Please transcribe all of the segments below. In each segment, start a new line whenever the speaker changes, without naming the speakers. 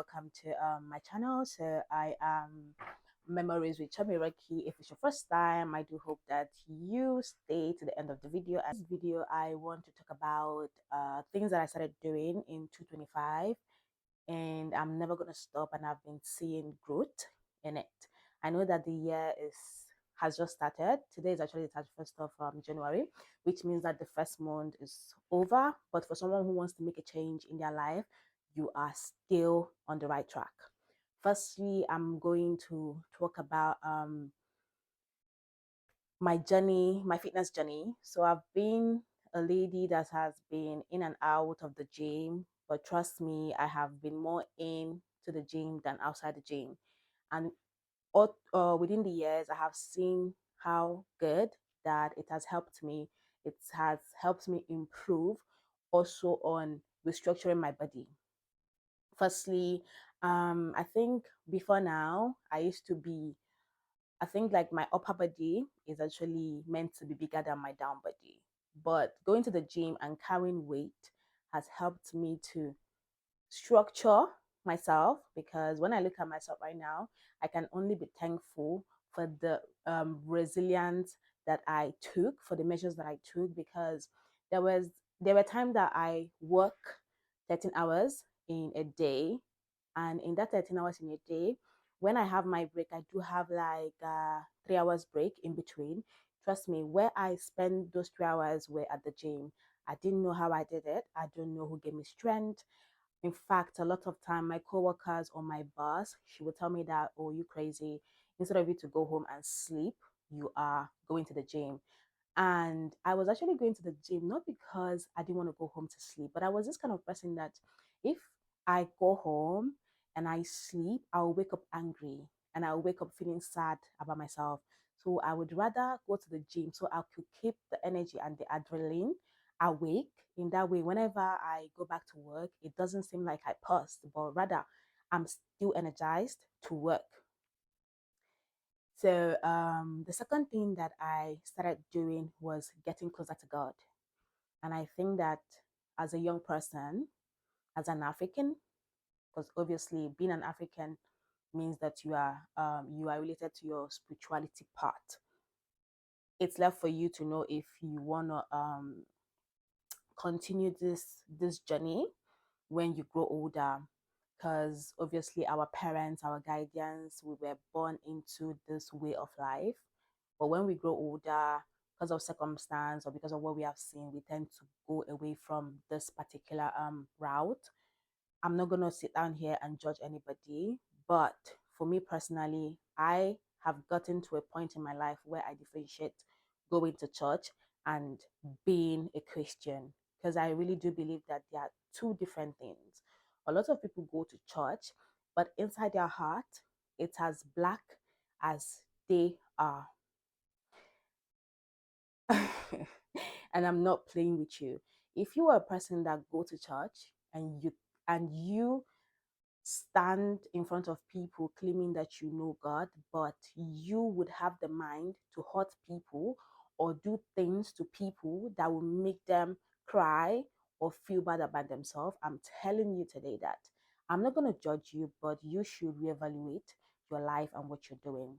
welcome to my channel. So I am Memories with Chamiraki. If it's your first time, I do hope that you stay to the end of the video. As this video, I want to talk about things that I started doing in 2025, and I'm never gonna stop. And I've been seeing growth in it. I know that the year is has just started. Today is actually the 31st of January, which means that the first month is over. But for someone who wants to make a change in their life, you are still on the right track. Firstly, I'm going to talk about my journey, my fitness journey. So I've been a lady that has been in and out of the gym, but trust me, I have been more in to the gym than outside the gym. And within the years, I have seen how good that it has helped me. It has helped me improve also on restructuring my body. Firstly, I think before now, I think like my upper body is actually meant to be bigger than my down body. But going to the gym and carrying weight has helped me to structure myself, because when I look at myself right now, I can only be thankful for the resilience that I took, for the measures that I took, because there was there were times that I work 13 hours in a day, and in that 13 hours in a day, when I have my break, I do have like 3 hours break in between. Trust me, where I spend those 3 hours were at the gym. I didn't know how I did it. I don't know who gave me strength. In fact, a lot of time, my coworkers or my boss, she would tell me that, "Oh, you crazy? Instead of you to go home and sleep, you are going to the gym." And I was actually going to the gym not because I didn't want to go home to sleep, but I was this kind of person that if I go home and I sleep, I'll wake up angry and I'll wake up feeling sad about myself. So I would rather go to the gym so I could keep the energy and the adrenaline awake. In that way, whenever I go back to work, it doesn't seem like I paused, but rather I'm still energized to work. So the second thing that I started doing was getting closer to God. And I think that as a young person, as an African, because obviously being an African means that you are related to your spirituality part. It's left for you to know if you wanna continue this journey when you grow older, because obviously our parents, our guardians, we were born into this way of life. But when we grow older, because of circumstance or because of what we have seen, we tend to go away from this particular route. I'm not gonna sit down here and judge anybody, but for me personally, I have gotten to a point in my life where I differentiate going to church and being a Christian, because I really do believe that they are two different things. A lot of people go to church, but inside their heart, it's as black as they are. And I'm not playing with you. If you are a person that go to church and you stand in front of people claiming that you know God, but you would have the mind to hurt people or do things to people that will make them cry or feel bad about themselves, I'm telling you today that I'm not going to judge you, but you should reevaluate your life and what you're doing.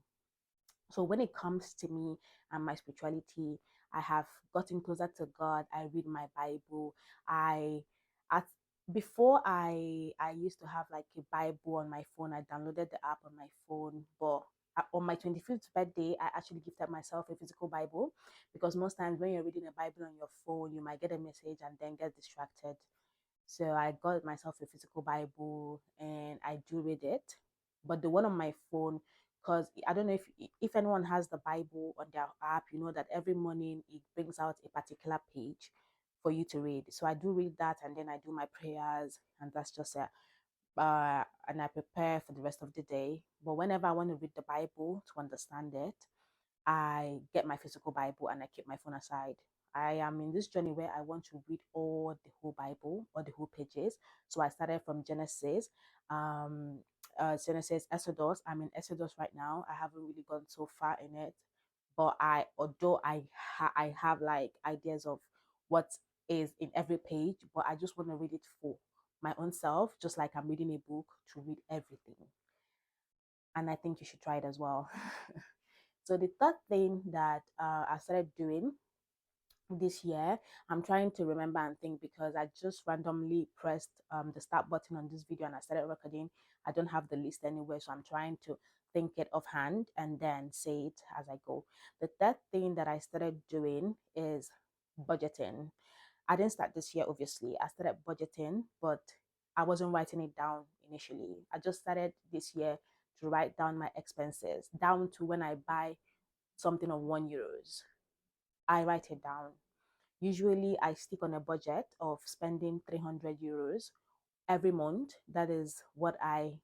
So when it comes to me and my spirituality, I have gotten closer to God. I read my Bible. I at before I used to have like a Bible on my phone. I downloaded the app on my phone, but on my 25th birthday, I actually gifted myself a physical Bible, because most times when you're reading a Bible on your phone, you might get a message and then get distracted. So I got myself a physical Bible and I do read it. But the one on my phone, because I don't know if anyone has the Bible on their app, you know that every morning it brings out a particular page for you to read. So I do read that and then I do my prayers, and that's just it. And I prepare for the rest of the day. But whenever I want to read the Bible to understand it, I get my physical Bible and I keep my phone aside. I am in this journey where I want to read all the whole Bible, all the whole pages. So I started from um, Genesis, Exodus. I'm in Exodus right now. I haven't really gone so far in it, but although I have like ideas of what is in every page, but I just want to read it full. my own self, just like I'm reading a book, to read everything. And I think you should try it as well. So the third thing that I started doing this year, I'm trying to remember and think because I just randomly pressed the start button on this video and I started recording. I don't have the list anywhere, so I'm trying to think it offhand and then say it as I go. The third thing that I started doing is budgeting. I didn't start this year, obviously. I started budgeting, but I wasn't writing it down initially. I just started this year to write down my expenses, down to when I buy something of €1. I write it down. Usually, I stick on a budget of spending €300 every month. That is what I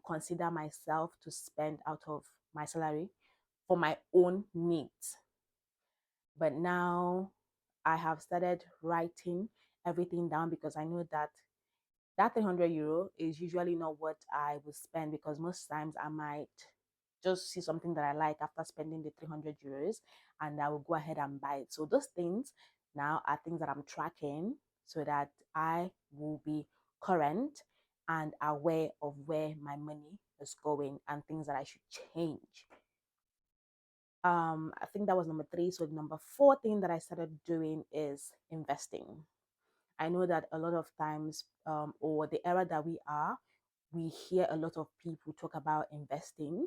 consider myself to spend out of my salary for my own needs. But now I have started writing everything down because I know that €300 is usually not what I will spend, because most times I might just see something that I like after spending the €300 and I will go ahead and buy it. So those things now are things that I'm tracking so that I will be current and aware of where my money is going and things that I should change. I think that was number three. So the number four thing that I started doing is investing. I know that a lot of times, or the era that we are, we hear a lot of people talk about investing,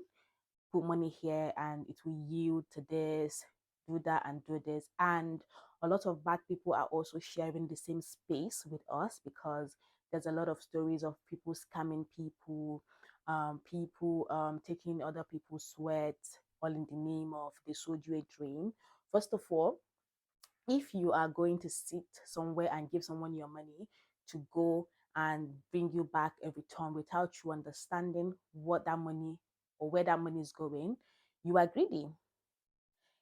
put money here and it will yield to this, do that and do this. And a lot of bad people are also sharing the same space with us because there's a lot of stories of people scamming people, taking other people's sweat, all in the name of they sold you a dream. First of all, if you are going to sit somewhere and give someone your money to go and bring you back a return without you understanding what that money or where that money is going, you are greedy.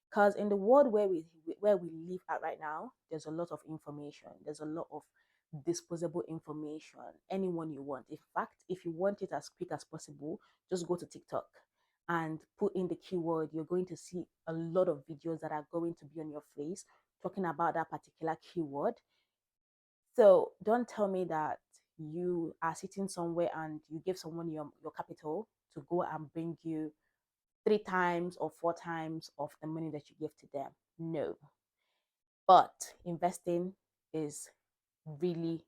Because in the world where we live at right now, there's a lot of information. There's a lot of disposable information. Anyone you want. In fact, if you want it as quick as possible, just go to TikTok and put in the keyword. You're going to see a lot of videos that are going to be on your face talking about that particular keyword. So don't tell me that you are sitting somewhere and you give someone your capital to go and bring you three times or four times of the money that you give to them. No. But investing is really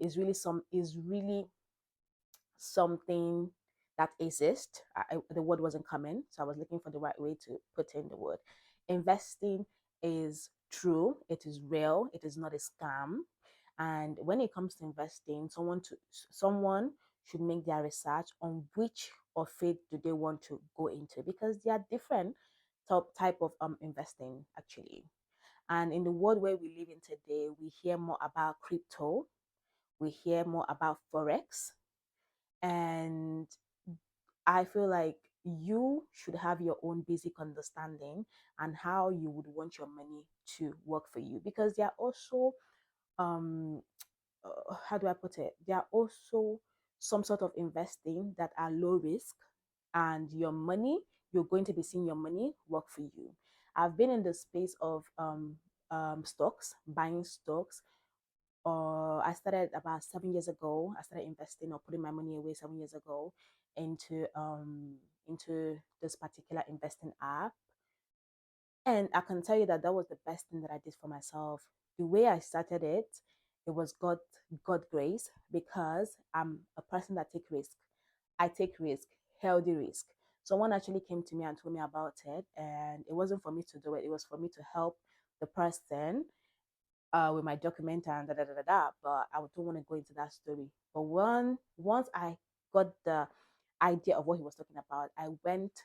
is really something that exists. The word wasn't coming, so I was looking for the right way to put in the word. Investing is true, it is real, it is not a scam. And when it comes to investing, someone should make their research on which of it do they want to go into, because there are different type of investing actually. And in the world where we live in today, we hear more about crypto, we hear more about forex, and I feel like you should have your own basic understanding and how you would want your money to work for you, because they are also um how do I put it? There are also some sort of investing that are low risk, and your money, you're going to be seeing your money work for you. I've been in the space of stocks, buying stocks. I started about 7 years ago. I started investing or putting my money away 7 years ago into this particular investing app, and I can tell you that that was the best thing that I did for myself. The way I started it, it was God grace, because I'm a person that take risk. I take risk, healthy risk. Someone actually came to me and told me about it, and it wasn't for me to do it. It was for me to help the person with my document and da da da da da. But I don't want to go into that story. But once I got the idea of what he was talking about, I went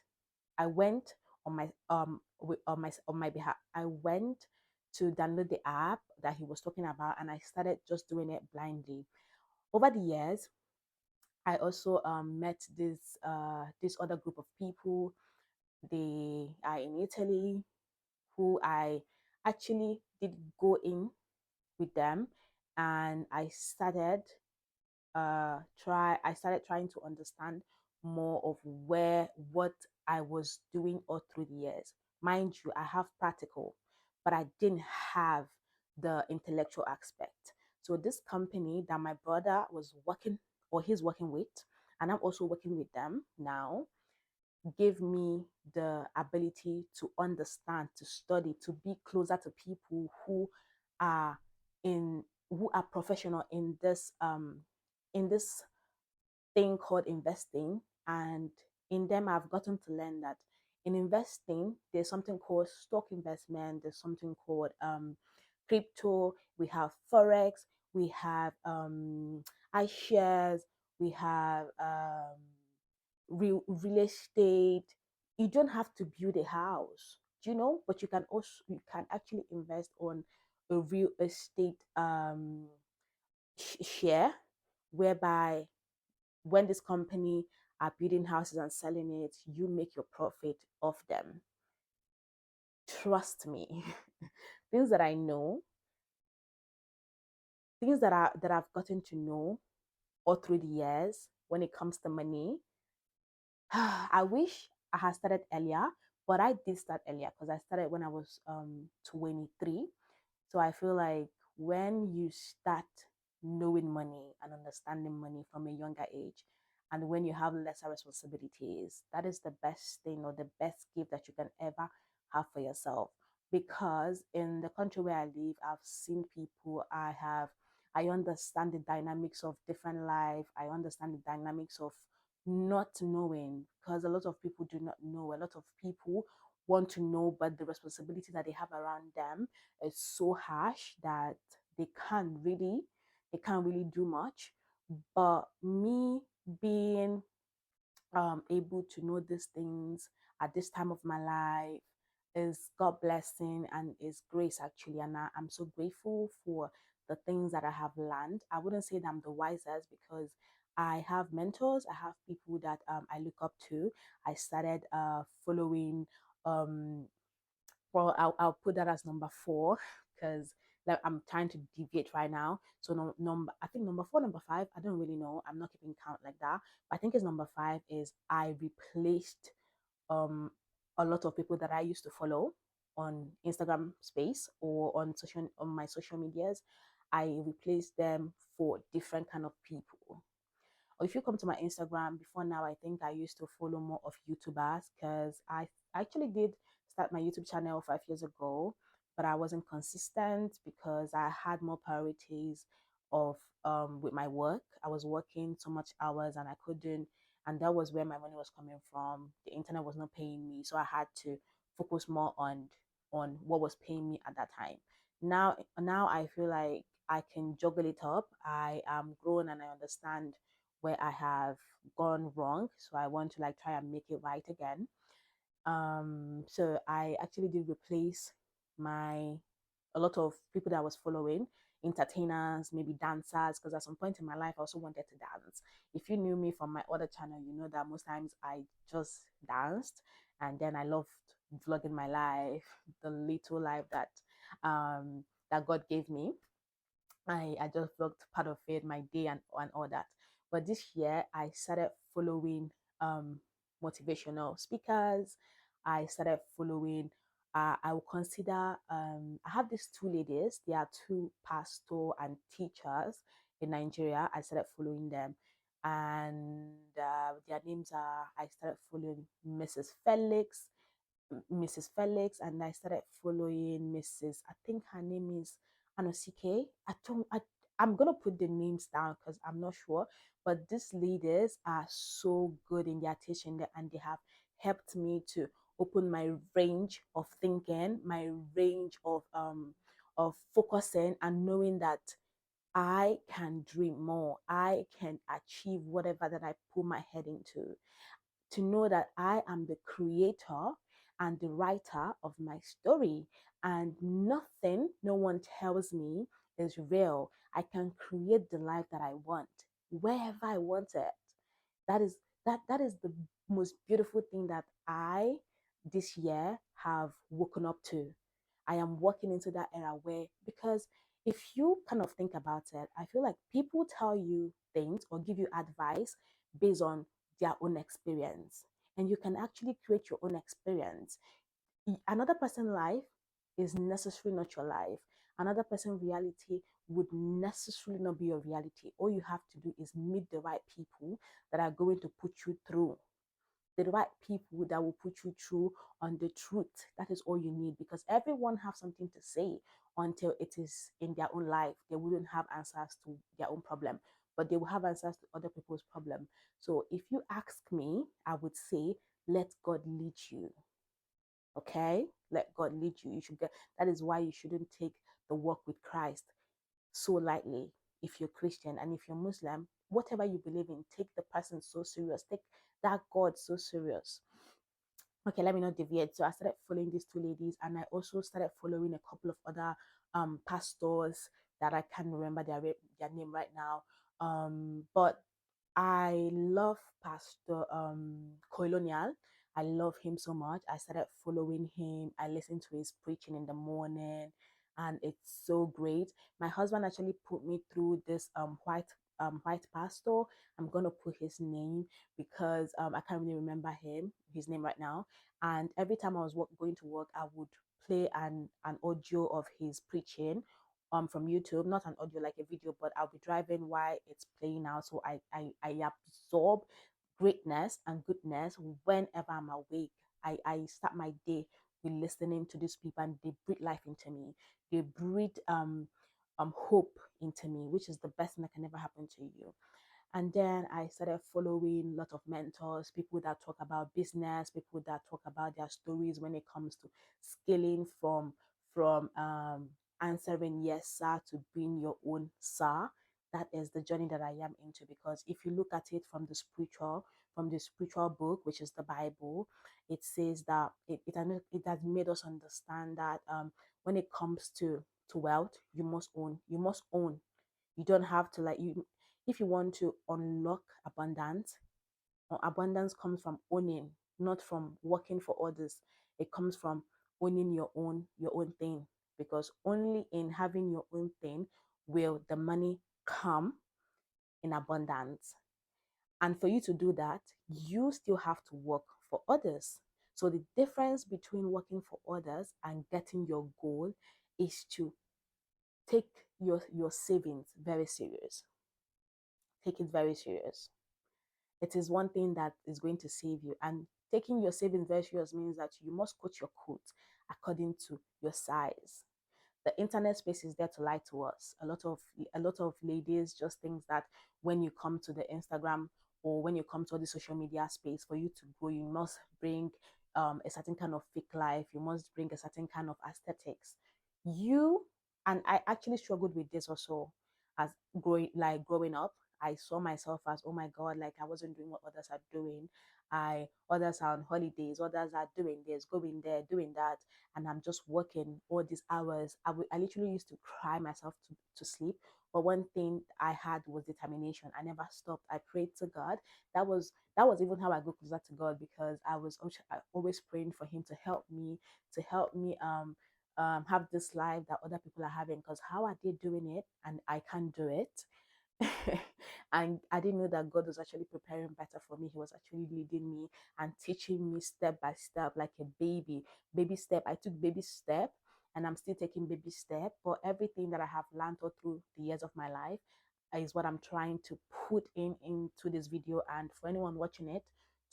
on my behalf. I went to download the app that he was talking about, and I started just doing it blindly. Over the years, I also met this other group of people. They are in Italy, who I actually did go in with them, and I started trying to understand more of what I was doing all through the years. Mind you, I have practical, but I didn't have the intellectual aspect. So this company that my brother was working or he's working with, and I'm also working with them now, gave me the ability to understand, to study, to be closer to people are in who are professional in this thing called investing. And in them I've gotten to learn that in investing there's something called stock investment, there's something called crypto, we have forex, we have iShares, we have real estate. You don't have to build a house, do you know? But you can actually invest on a real estate share, whereby when this company are building houses and selling it, you make your profit off them. Trust me. Things that I know, things that I've gotten to know all through the years when it comes to money. I wish I had started earlier, but I did start earlier because I started when I was 23. So I feel like when you start knowing money and understanding money from a younger age, and when you have lesser responsibilities, that is the best thing or the best gift that you can ever have for yourself. Because in the country where I live, I've seen people, I understand the dynamics of different life. I understand the dynamics of not knowing, because a lot of people do not know. A lot of people want to know, but the responsibility that they have around them is so harsh that they can't really they can't really do much. But me being able to know these things at this time of my life is God blessing and is grace actually. And I'm so grateful for the things that I have learned. I wouldn't say that I'm the wisest because I have mentors, I have people that I look up to. I started following um, well, I'll put that as number four because like I'm trying to deviate right now. So no, number I think number four, number five, I don't really know. I'm not keeping count like that. But I think it's number five is I replaced um a lot of people that I used to follow on Instagram space or on my social medias. I replaced them for different kind of people. Or if you come to my Instagram before now, I think I used to follow more of YouTubers because I actually did start my YouTube channel 5 years ago, but I wasn't consistent because I had more priorities of with my work. I was working so much hours and I couldn't, and that was where my money was coming from. The internet was not paying me, so I had to focus more on what was paying me at that time. Now I feel like I can juggle it up. I am grown and I understand where I have gone wrong. So I want to like try and make it right again. So I actually did replace my a lot of people that I was following, entertainers, maybe dancers, because at some point in my life I also wanted to dance. If you knew me from my other channel, you know that most times I just danced, and then I loved vlogging my life, the little life that God gave me. I just vlogged part of it, my day and all that. But this year I started following um motivational speakers. I started following I will consider I have these two ladies, they are two pastor and teachers in Nigeria. I started following them, and their names are I started following Mrs. Felix, and I started following Mrs. I think her name is Anosike. I'm gonna put the names down because I'm not sure, but these ladies are so good in their teaching and they have helped me to open my range of thinking, my range of focusing and knowing that I can dream more. I can achieve whatever that I put my head into, to know that I am the creator and the writer of my story, and nothing no one tells me is real. I can create the life that I want wherever I want it. That is the most beautiful thing that I this year have woken up to. I am walking into that era where, because if you kind of think about it, I feel like people tell you things or give you advice based on their own experience. And you can actually create your own experience. Another person's life is necessarily not your life. Another person's reality would necessarily not be your reality. All you have to do is meet the right people that are going to put you through, the right people that will put you through on the truth. That is all you need, because everyone have something to say. Until it is in their own life, they wouldn't have answers to their own problem, but they will have answers to other people's problem. So if you ask me, I would say, let God lead you. Okay, let God lead you. You should get, that is why you shouldn't take the walk with Christ so lightly. If you're Christian and if you're Muslim, whatever you believe in, take the person so serious, take that God so serious. Okay, let me not deviate. So I started following these two ladies, and I also started following a couple of other pastors that I can't remember their name right now. But I love Pastor Colonial. I love him so much. I started following him. I listened to his preaching in the morning, and it's so great. My husband actually put me through this white pastor. I'm gonna put his name because I can't really remember his name right now. And every time I was going to work, I would play an audio of his preaching from YouTube, not an audio like a video, but I'll be driving while it's playing out. So I absorb greatness and goodness whenever I'm awake. I start my day with listening to these people, and they breathe life into me. They breathe hope into me, which is the best thing that can ever happen to you. And then I started following a lot of mentors, people that talk about business, people that talk about their stories when it comes to scaling from answering yes sir to being your own sir. That is the journey that I am into, because if you look at it from the spiritual book, which is the Bible, it says that it has made us understand that when it comes to wealth, you must own. You don't have to, like, you, if you want to unlock abundance, or abundance comes from owning, not from working for others. It comes from owning your own thing, because only in having your own thing will the money come in abundance. And for you to do that, you still have to work for others. So the difference between working for others and getting your goal is to take your savings very serious. Take it very serious. It is one thing that is going to save you. And taking your savings very serious means that you must cut your coat according to your size. The internet space is there to lie to us. A lot of ladies just think that when you come to the Instagram, or when you come to the social media space, for you to grow, you must bring a certain kind of fake life. You must bring a certain kind of aesthetics. You and I actually struggled with this also, as growing up. I saw myself as, oh my God, like I wasn't doing what others are doing. Others are on holidays, others are doing this, going there, doing that, and I'm just working all these hours. I literally used to cry myself to sleep. But one thing I had was determination. I never stopped. I prayed to God. That was even how I got closer to God, because I was always praying for Him to help me have this life that other people are having. Because how are they doing it and I can't do it? And I didn't know that God was actually preparing better for me. He was actually leading me and teaching me step by step, like a baby step. I took baby step, and I'm still taking baby step. But everything that I have learned all through the years of my life is what I'm trying to put into this video, and for anyone watching it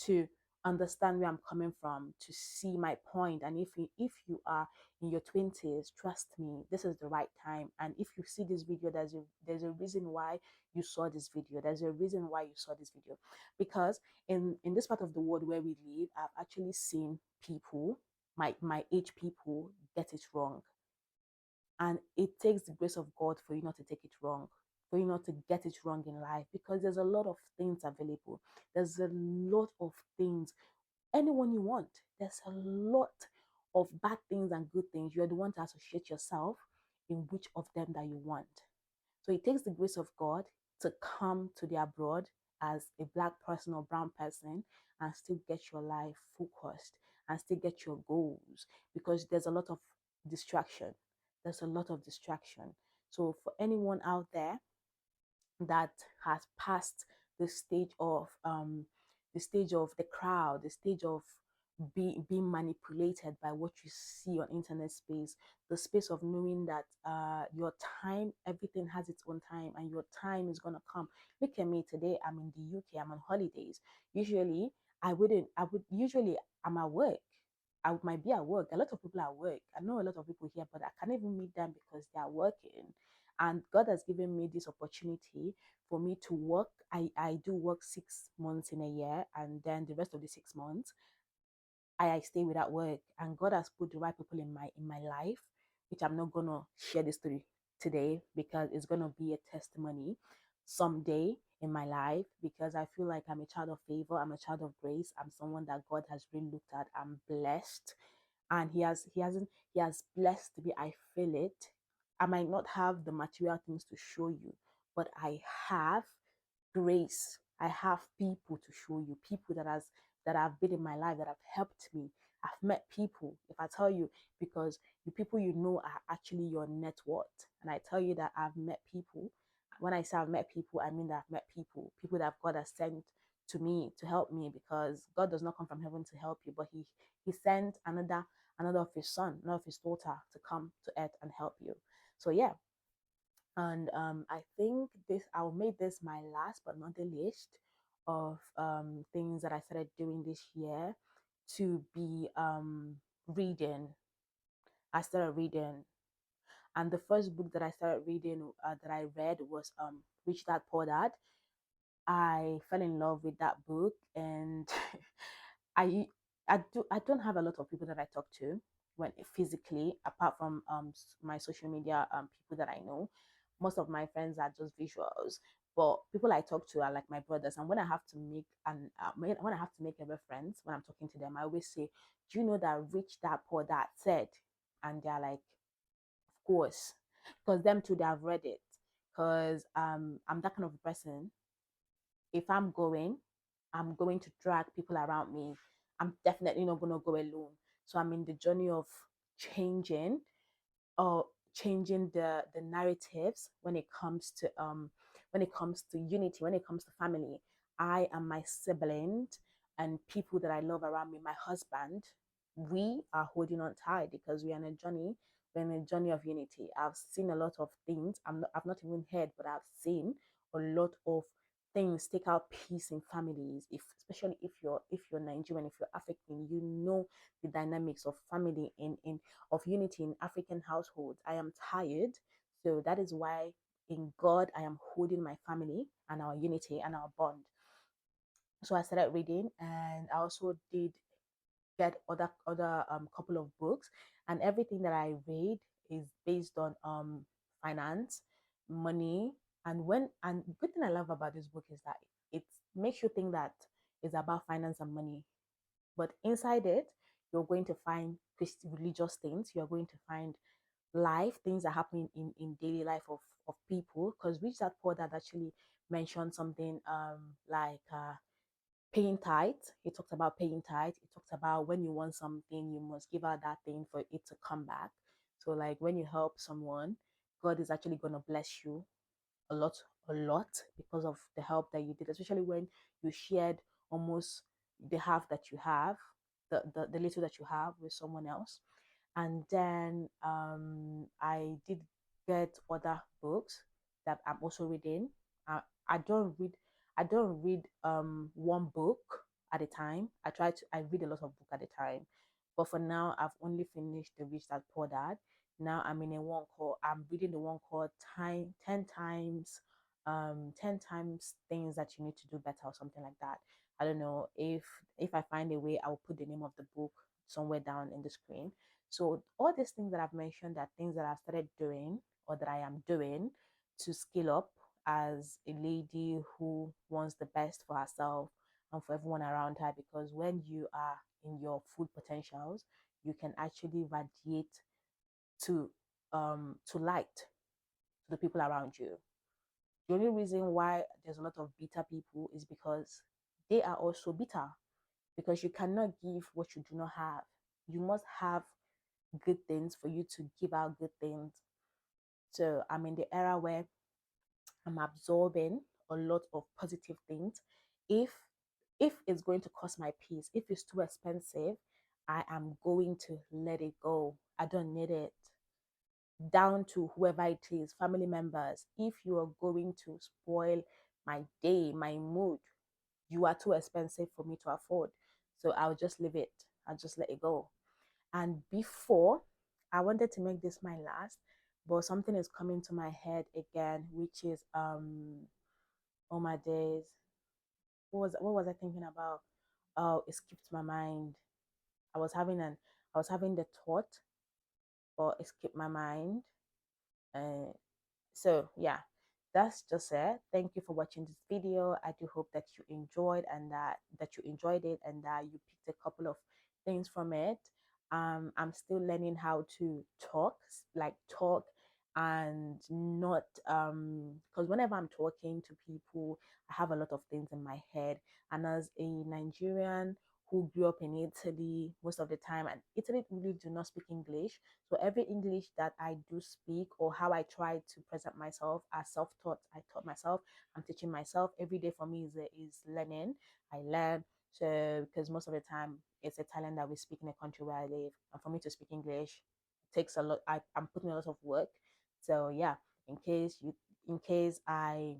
to understand where I'm coming from, to see my point. And if you are in your 20s, trust me, this is the right time. And if you see this video, there's a reason why you saw this video. There's a reason why you saw this video. Because in this part of the world where we live, I've actually seen people, my age people, get it wrong. And it takes the grace of God for you not to take it wrong, for you not to get it wrong in life, because there's a lot of things available. There's a lot of things. Anyone you want. There's a lot of bad things and good things. You're the one to associate yourself in which of them that you want. So it takes the grace of God to come to the abroad as a black person or brown person and still get your life focused and still get your goals, because there's a lot of distraction. There's a lot of distraction. So for anyone out there that has passed the stage of the crowd, the stage of being manipulated by what you see on internet space, the space of knowing that your time, everything has its own time, and your time is gonna come. Look at me today. I'm in the UK. I'm on holidays. Usually, I wouldn't. I would usually. I'm at work. I might be at work. A lot of people are at work. I know a lot of people here, but I can't even meet them because they are working. And God has given me this opportunity for me to work. I do work 6 months in a year, and then the rest of the 6 months I stay without work. And God has put the right people in my life, which I'm not gonna share this story today because it's gonna be a testimony someday in my life, because I feel like I'm a child of favor, I'm a child of grace, I'm someone that God has really looked at. I'm blessed, and he has blessed me. I feel it. I might not have the material things to show you, but I have grace. I have people to show you, people that have been in my life that have helped me. I've met people. If I tell you, because the people you know are actually your net worth, and I tell you that I've met people. When I say I've met people, I mean that I've met people, people that God has sent to me to help me, because God does not come from heaven to help you, but He sent another of His son, another of His daughter to come to earth and help you. So yeah, and I think this I'll make this my last but not the least of things that I started doing this year to be reading. I started reading, and the first book that I started reading that I read was Rich Dad Poor Dad. I fell in love with that book, and I I don't have a lot of people that I talk to when physically, apart from my social media people that I know. Most of my friends are just visuals, but people I talk to are like my brothers. And when I have to make when I have to make a reference when I'm talking to them, I always say, "Do you know that Rich Dad Poor Dad said?" And they're like, "Of course," because them too they have read it. Because I'm that kind of a person. If I'm going to drag people around me. I'm definitely not going to go alone. So I'm in the journey of changing or changing the narratives when it comes to unity, when it comes to family. I and my siblings and people that I love around me, my husband, we are holding on tight because we are in a journey. We're in a journey of unity. I've seen a lot of things. I've not even heard, but I've seen a lot of things take out peace in families. If especially if you're Nigerian, if you're African, you know the dynamics of family in of unity in African households. I am tired. So that is why in God I am holding my family and our unity and our bond. So I started reading, and I also did get other couple of books, and everything that I read is based on finance, money, and good thing I love about this book is that it makes you think that it's about finance and money, but inside it you're going to find religious things. You're going to find life things that happen in daily life of people, because Rich Dad Poor Dad actually mentioned something like paying tithe. He talked about paying tithe. He talked about when you want something, you must give out that thing for it to come back. So like when you help someone, God is actually gonna bless you a lot, a lot because of the help that you did, especially when you shared almost the half that you have, the little that you have with someone else. And then I did get other books that I'm also reading. I don't read one book at a time. I read a lot of book at a time. But for now I've only finished the Rich Dad Poor Dad. Now I'm reading the one called Time 10 times things that you need to do better or something like that. I don't know if I find a way, I will put the name of the book somewhere down in the screen. So all these things that I've mentioned are things that I've started doing or that I am doing to scale up as a lady who wants the best for herself and for everyone around her. Because when you are in your full potentials, you can actually radiate to light to the people around you. The only reason why there's a lot of bitter people is because they are also bitter, because you cannot give what you do not have. You must have good things for you to give out good things. So I'm in the era where I'm absorbing a lot of positive things. If If it's going to cost my peace, if it's too expensive, I am going to let it go. I don't need it. Down to whoever it is, family members, if you are going to spoil my day, my mood, you are too expensive for me to afford. So I'll just leave it. I'll just let it go. And before, I wanted to make this my last, but something is coming to my head again, which is oh my days. What was I thinking about? Oh, it skipped my mind. I was having an I was having the thought, but it skipped my mind. Uh, so yeah, that's just it. Thank you for watching this video. I do hope that you enjoyed and that you enjoyed it and that you picked a couple of things from it. I'm still learning how to talk, like talk, and not because whenever I'm talking to people, I have a lot of things in my head. And as a Nigerian who grew up in Italy most of the time, and Italy really do not speak English, so every English that I do speak or how I try to present myself as self-taught, I taught myself. I'm teaching myself. Every day for me is learning. I learn. So because most of the time it's Italian that we speak in the country where I live, and for me to speak English takes a lot. I'm putting a lot of work. So yeah, in case I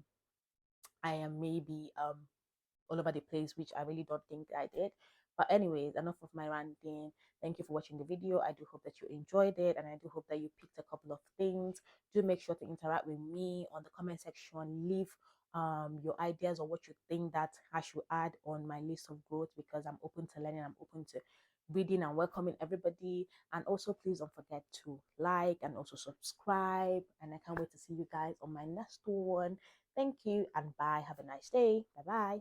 am maybe all over the place, which I really don't think I did. But anyways, enough of my ranting. Thank you for watching the video. I do hope that you enjoyed it, and I do hope that you picked a couple of things. Do make sure to interact with me on the comment section. Leave your ideas or what you think that I should add on my list of growth, because I'm open to learning. I'm open to reading and welcoming everybody. And also, please don't forget to like and also subscribe. And I can't wait to see you guys on my next one. Thank you and bye. Have a nice day. Bye bye.